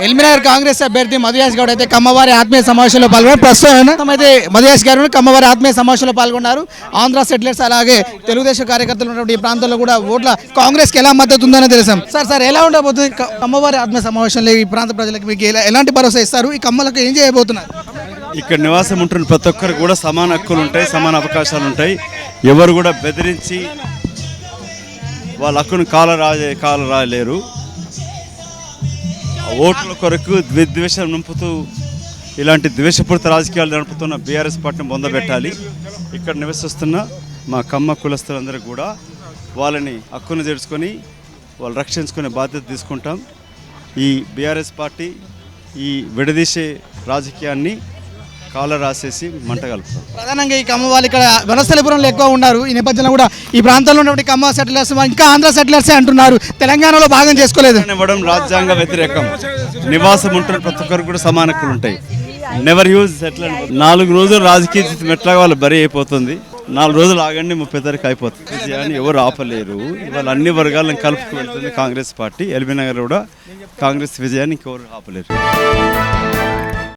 ఎల్బీనగర్ కాంగ్రెస్ అభ్యర్థి మధుయాస్ గౌడ్ అయితే కమ్మవారి ఆత్మీయ సమావేశంలో పాల్గొన్నారు. ప్రస్తుతం అయితే మధుయాస్ గారు కమ్మవారి ఆత్మీయ సమావేశంలో పాల్గొన్నారు. ఆంధ్ర సెటిలర్స్ అలాగే తెలుగుదేశం కార్యకర్తలు ఉన్నటువంటి ఈ ప్రాంతంలో కూడా ఓట్ల కాంగ్రెస్కి ఎలా మద్దతు ఉందని తెలిసాం. సార్ ఎలా ఉండబోతుంది కమ్మవారి ఆత్మీయ సమావేశంలో ఈ ప్రాంత ప్రజలకు మీకు ఎలాంటి భరోసా ఇస్తారు? ఈ కమ్మలకు ఏం చేయబోతున్నారు? ఇక్కడ నివాసం ఉంటున్న ప్రతి ఒక్కరికి కూడా సమాన హక్కులు ఉంటాయి, సమాన అవకాశాలు ఉంటాయి. ఎవరు కూడా బెదిరించి వాళ్ళ హక్కును కాల రాయలేరు. ఓట్ల కొరకు ద్వేషం నింపుతూ ఇలాంటి ద్వేషపూరిత రాజకీయాలు నడుపుతున్న బీఆర్ఎస్ పార్టీని పొందబెట్టాలి. ఇక్కడ నివసిస్తున్న మా కమ్మ కులస్తులందరికీ కూడా వాళ్ళని హక్కును తెరుచుకొని వాళ్ళు రక్షించుకునే బాధ్యత తీసుకుంటాం. ఈ బీఆర్ఎస్ పార్టీ ఈ విడదీసే రాజకీయాన్ని కాల రాసేసి మంట కలుపుతారు. ప్రధానంగా ఈ కమ్మ వాళ్ళు ఇక్కడ వనస్థలిపురంలో ఎక్కువ ఉన్నారు. ఈ నేపథ్యంలో కూడా ఈ ప్రాంతంలో ఉన్నటువంటి కమ్మ సెటిలర్స్ ఇంకా ఆంధ్ర సెటిలర్సే అంటున్నారు, తెలంగాణలో భాగం చేసుకోలేదు. ఇవ్వడం రాజ్యాంగ వ్యతిరేకం. నివాసం ఉంటున్న ప్రతి ఒక్కరికి కూడా సమాన హక్కులు ఉంటాయి. Never use settle. 4 రోజులు రాజకీయ స్థితి ఎట్లా వాళ్ళు బరి అయిపోతుంది. 4 రోజులు ఆగండి 30 తారీఖు అయిపోతుంది అని ఎవరు ఆపలేరు. ఇవాళ అన్ని వర్గాలను కలుపుకు వెళ్తుంది కాంగ్రెస్ పార్టీ. ఎల్బీనగర్ కూడా కాంగ్రెస్ విజయాన్ని ఇంకెవరు ఆపలేరు.